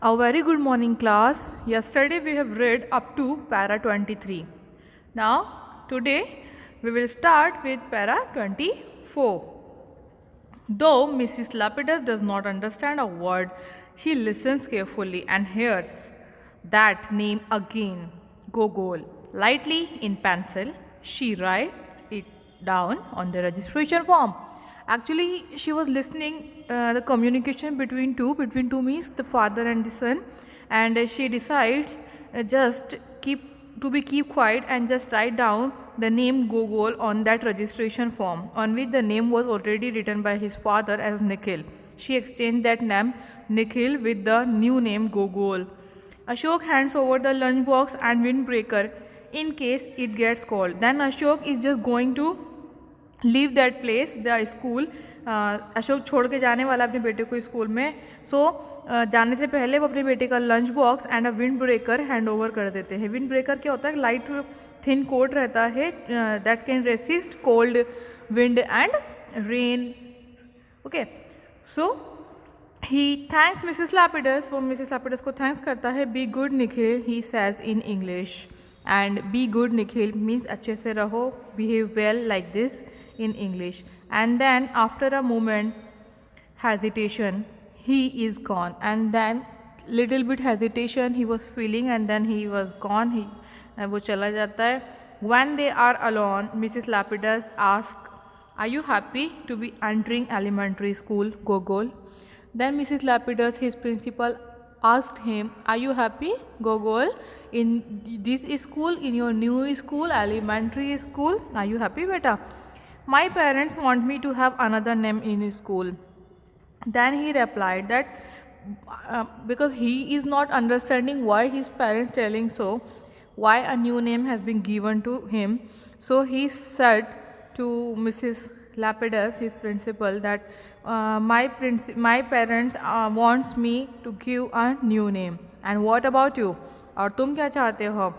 A very good morning, class. Yesterday we have read up to para 23. Now, today we will start with para 24. Though Mrs. Lapidus does not understand a word, she listens carefully and hears that name again, Gogol. Lightly in pencil, she writes it down on the registration form. Actually, she was listening the communication between two means the father and the son, and she decides just keep quiet and just write down the name Gogol on that registration form, on which the name was already written by his father as Nikhil. She exchanged that name Nikhil with the new name Gogol. Ashok hands over the lunchbox and windbreaker in case it gets cold. Then Ashok is just going to leave that place the school. Ashok छोड़ के जाने वाला अपने बेटे को school में. जाने से पहले वो अपने बेटे का lunch box and a wind breaker hand over कर देते हैं. विंड ब्रेकर क्या होता है? लाइट थिन कोट रहता है that can resist cold wind and rain. Okay, so he thanks Mrs Lapidus. वो मिसेस लैपिडस को थैंक्स करता है. Be good Nikhil, he says in English. And be good Nikhil means अच्छे से रहो, behave well like this in English. And then after a moment hesitation, he is gone. And then little bit hesitation he was feeling, and then he was gone. वो चला जाता है. When they are alone, Mrs. Lapidus asked, "Are you happy to be entering elementary school, Gogol?" Then Mrs. Lapidus, his principal, asked him, "Are you happy, Gogol, in this school, in your new school, elementary school? Are you happy, beta?" "My parents want me to have another name in school." Then he replied that because he is not understanding why his parents telling so, why a new name has been given to him. So he said to Mrs. Lapidus, his principal, that my parents wants me to give a new name. And what about you? और तुम क्या चाहते हो,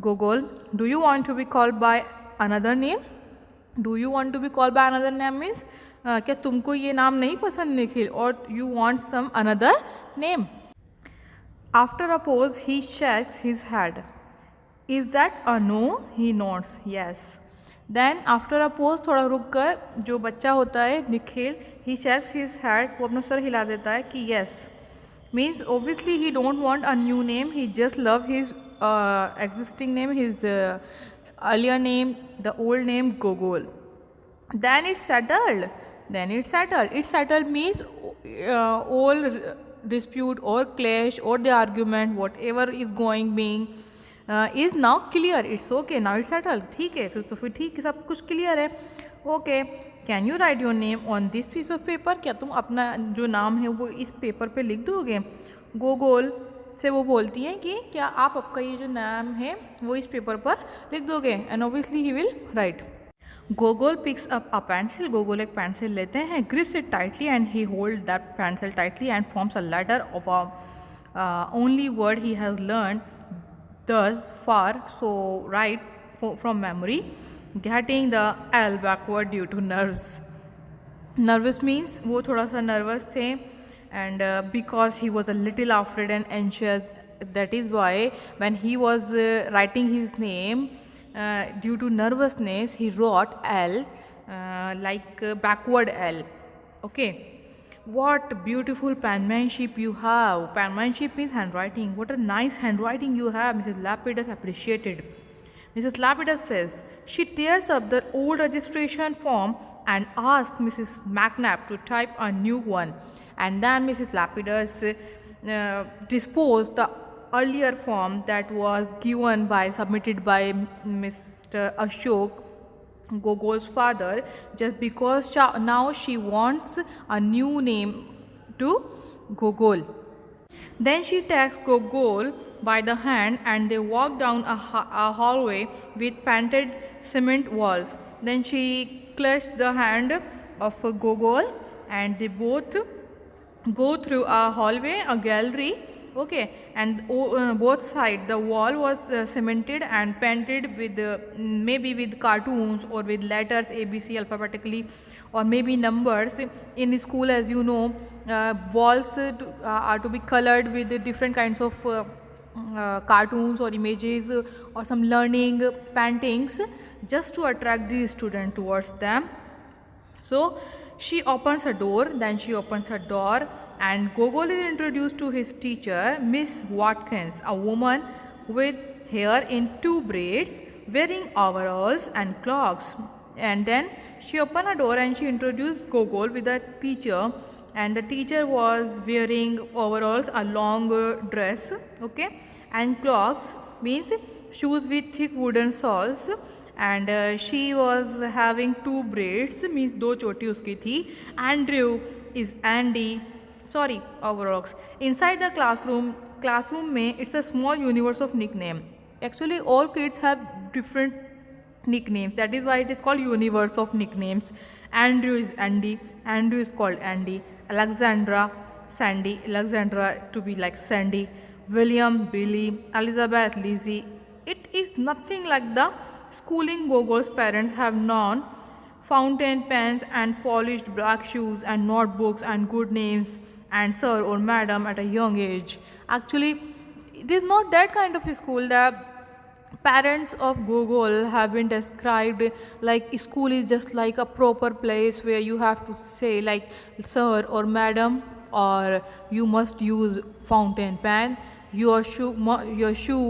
Gogol? Do you want to be called by another name? Do you want to be call by another name means क्या तुमको ये नाम नहीं पसंद निखिल, और you want some another name. After a pause he shakes his head. Is that a no? He nods yes. Then after a pause थोड़ा रुक कर जो बच्चा होता है Nikhil, he shakes his head, वो अपना सर हिला देता है कि yes. Means obviously he don't want a new name, he just love his existing name, his earlier name, the old name Gogol. Then it's settled. It's settled means all dispute or clash or the argument, whatever is being is now clear. It's okay. Now it's settled. ठीक है, फिर ठीक है, सब कुछ clear है. Okay. Can you write your name on this piece of paper? क्या तुम अपना जो नाम है वो इस पेपर पे लिख दोगे? Gogol से वो बोलती हैं कि क्या आप आपका ये जो नाम है वो इस पेपर पर लिख दोगे? And obviously he will write. Gogol picks up a pencil. Gogol एक पेंसिल लेते हैं, grips it tightly and he holds that pencil tightly and forms a letter of a only word he has learned thus far. So write from memory, getting the L backward due to nerves. Nervous means वो थोड़ा सा nervous थे. And because he was a little afraid and anxious, that is why when he was writing his name, due to nervousness he wrote L like backward L. Okay. What beautiful penmanship you have. Penmanship means handwriting. What a nice handwriting you have. Mrs. Lapidus appreciated. Mrs. Lapidus says she tears up the old registration form and asks Mrs. McNabb to type a new one. And then Mrs. Lapidus disposed the earlier form that was submitted by Mr. Ashok, Gogol's father, just because now she wants a new name to Gogol. Then she takes Gogol by the hand and they walk down a hallway with painted cement walls. Then she clutched the hand of Gogol and they both go through a hallway, a gallery Okay, and both sides the wall was cemented and painted with maybe with cartoons or with letters ABC alphabetically, or maybe numbers. In school, as you know, walls are to be colored with different kinds of cartoons or images, or some learning paintings, just to attract the student towards them. So she opens her door, then she opens her door, and Gogol is introduced to his teacher, Miss Watkins, a woman with hair in two braids, wearing overalls and clogs. And then she opened her door and she introduced Gogol with the teacher, and the teacher was wearing overalls, a long dress, okay, and clogs means shoes with thick wooden soles, and she was having two braids, means दो चोटी उसकी थी. Andrew is Andy, sorry, overalls. Inside the classroom में it's a small universe of nickname. Actually all kids have different nicknames, that is why it is called universe of nicknames. Andrew is Andy, Andrew is called Andy. Alexandra, Sandy, Alexandra to be like Sandy. William, Billy. Elizabeth, Lizzie. It is nothing like the schooling Gogol's parents have known. Fountain pens and polished black shoes and notebooks and good names and sir or madam at a young age. Actually, it is not that kind of a school. The parents of Gogol have been described like school is just like a proper place where you have to say like sir or madam, or you must use fountain pen, your shoe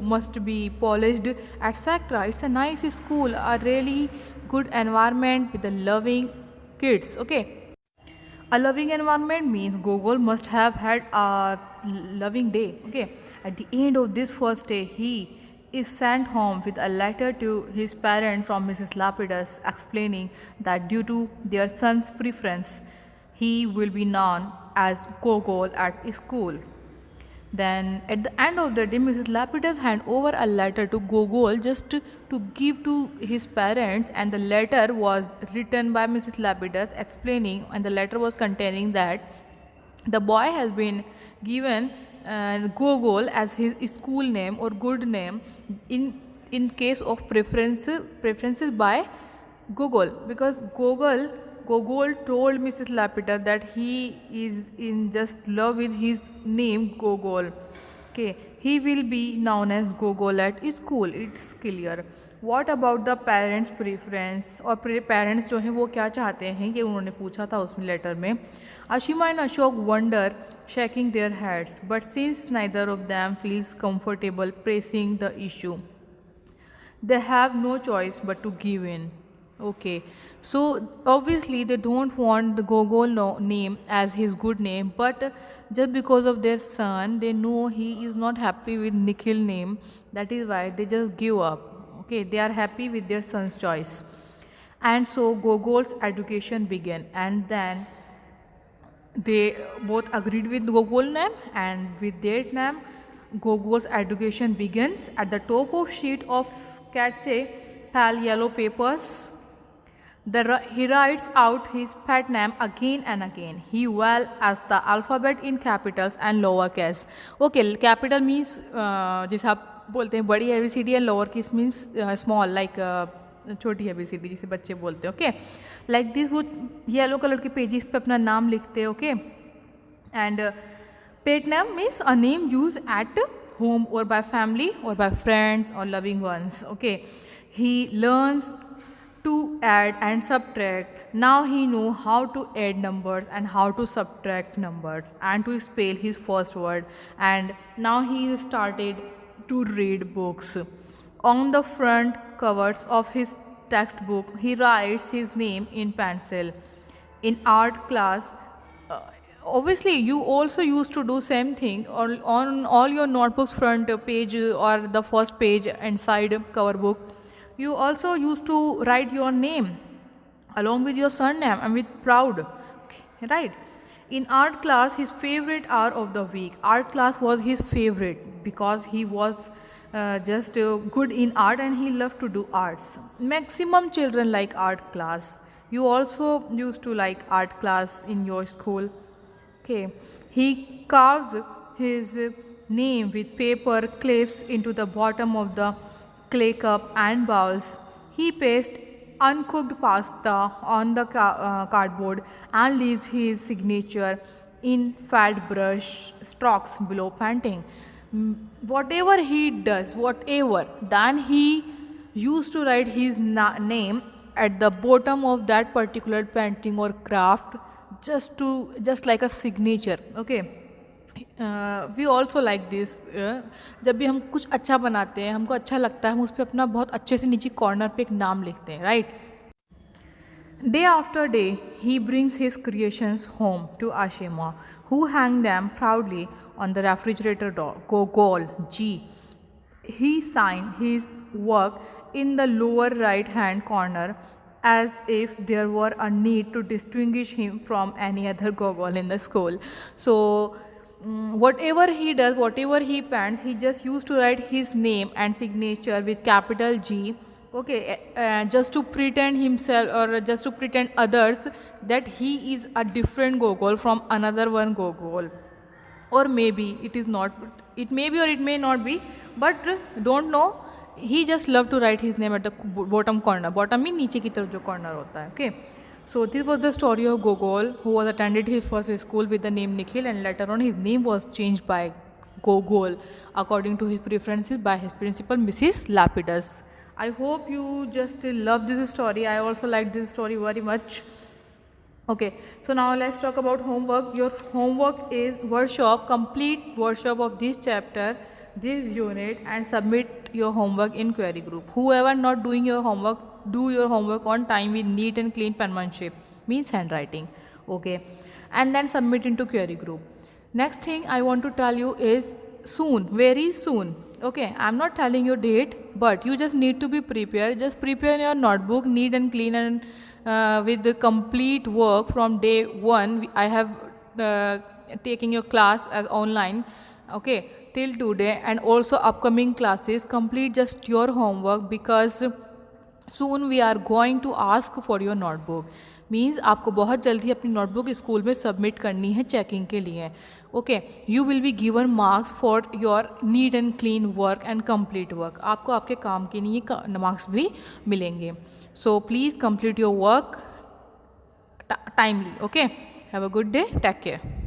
must be polished, etc. It's a nice school, a really good environment with a loving kids. Okay, a loving environment means Gogol must have had a loving day. Okay, at the end of this first day, he is sent home with a letter to his parents from Mrs. Lapidus explaining that due to their son's preference, he will be known as Gogol at school. Then at the end of the day, Mrs. Lapidus hand over a letter to Gogol just to give to his parents, and the letter was written by Mrs. Lapidus explaining, and the letter was containing that the boy has been given Gogol as his school name or good name in case of preferences by Gogol, because Gogol told Mrs. Lapidus that he is in just love with his name Gogol. Okay, he will be known as Gogol at school. It's clear. What about the parents' preference, और parents जो हैं वो क्या चाहते हैं, ये उन्होंने पूछा था उसमें लेटर में. Ashima and Ashok wonder, shaking their heads, but since neither of them feels comfortable pressing the issue, they have no choice but to give in. Okay, so obviously they don't want the Gogol name as his good name, but just because of their son, they know he is not happy with Nikhil name. That is why they just give up. Okay, they are happy with their son's choice, and so Gogol's education began, and then they both agreed with Gogol name, and with their name, Gogol's education begins. At the top of sheet of sketch pale yellow papers, he writes out his pet name again and again. He well as the alphabet in capitals and lowercase. Okay, capital means जैसे आप बोलते हैं बड़ी ABCD and lower case means small, like छोटी ABCD जिसे बच्चे बोलते हैं. ओके, लाइक दिस वो येलो कलर के पेजेस पे अपना नाम लिखते हैं. Okay, and pet name means a name use at home or by family or by friends or loving ones. Okay, he learns to add and subtract. Now he know how to add numbers and how to subtract numbers and to spell his first word, and now he started to read books. On the front covers of his textbook, he writes his name in pencil. In art class, obviously you also used to do same thing on all your notebooks front page or the first page inside cover book. You also used to write your name along with your surname and with proud. Okay, right? In art class, his favorite hour of the week, art class was his favorite because he was just good in art and he loved to do arts. Maximum children like art class. You also used to like art class in your school. Okay, he carves his name with paper clips into the bottom of the clay cup and bowls. He pastes uncooked pasta on the cardboard and leaves his signature in fat brush strokes below, panting. Whatever he does, whatever, then he used to write his name at the bottom of that particular painting or craft, just like a signature. Okay. We also like this, जब भी हम कुछ अच्छा बनाते हैं, हमको अच्छा लगता है, हम उस पर अपना बहुत अच्छे से नीचे कॉर्नर पे एक नाम लिखते हैं, right. Day after day, he brings his creations home to Ashima, who hang them proudly on the refrigerator door. Gogol G. He signed his work in the lower right hand corner as if there were a need to distinguish him from any other Gogol in the school. So, whatever he does, whatever he paints, he just used to write his name and signature with capital G. Okay, just to pretend himself or just to pretend others that he is a different Gogol from another one Gogol. Or maybe it is not, it may be or it may not be, but don't know. He just loved to write his name at the bottom corner. Bottom means नीचे की तरफ जो corner होता है. Okay. So this was the story of Gogol, who was attended his first school with the name Nikhil, and later on his name was changed by Gogol according to his preferences by his principal Mrs. Lapidus. I hope you just love this story. I also like this story very much. Okay, so now let's talk about homework. Your homework is workshop, complete workshop of this chapter, this unit, and submit your homework in query group. Whoever not doing your homework, do your homework on time with neat and clean penmanship, means handwriting. Okay, and then submit into query group. Next thing I want to tell you is soon, very soon. Okay, I'm not telling you date, but you just need to be prepared. Just prepare your notebook neat and clean and with the complete work from day one. I have taking your class as online, okay, till today, and also upcoming classes. Complete just your homework because soon we are going to ask for your notebook. Means आपको बहुत जल्दी अपनी notebook school में submit करनी है checking के लिए. Okay, you will be given marks for your neat and clean work and complete work. आपको आपके काम के लिए मार्क्स भी मिलेंगे. So please complete your work timely. Okay, have a good day, take care.